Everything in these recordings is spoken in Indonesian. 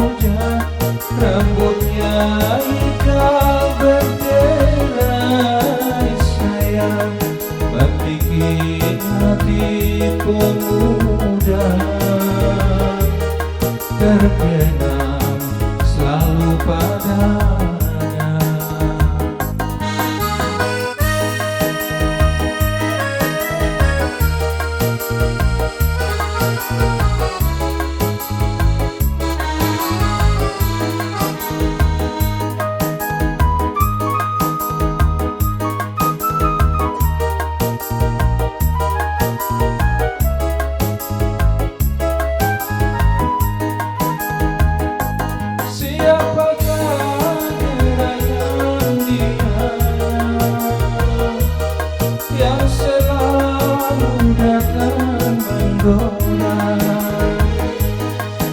hujan, rambutnya ikal berderai sayang, membikin hatiku muda terbenam selalu padanya.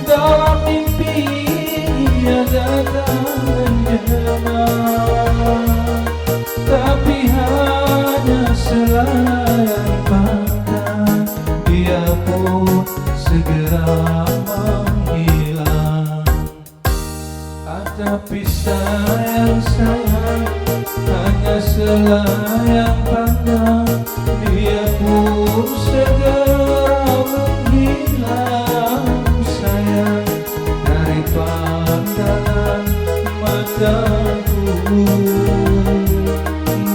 Dalam mimpi ia datang menjelma, tapi hanya selayang pandang, dia pun segera menghilang. Tapi sayang, hanya selayang pandang, dia pun segera menghilang sayang, dari pandangan mataku,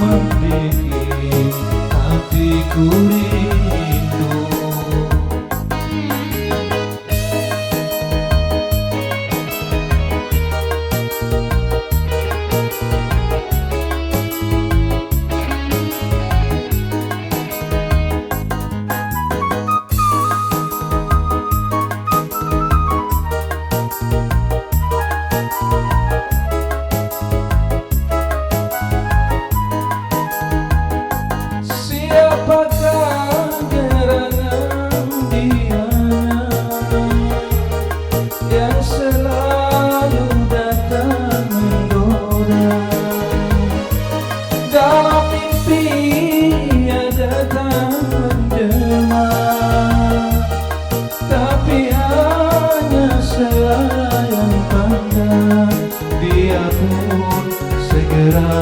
membikin hatiku rindu. Siapakah gerangan dianya yang selalu datang menggoda? Dalam mimpi ia datang menjelma, tapi hanya selayang pandang, dia pun segera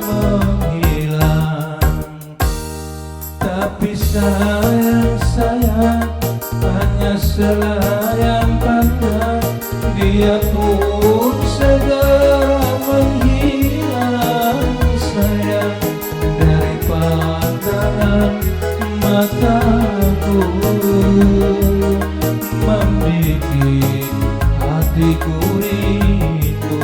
menghilang. Tapi sayang, hanya selayang pandang, dia pun segera menghilang sayang, dari pandangan mataku, membikin hatiku rindu.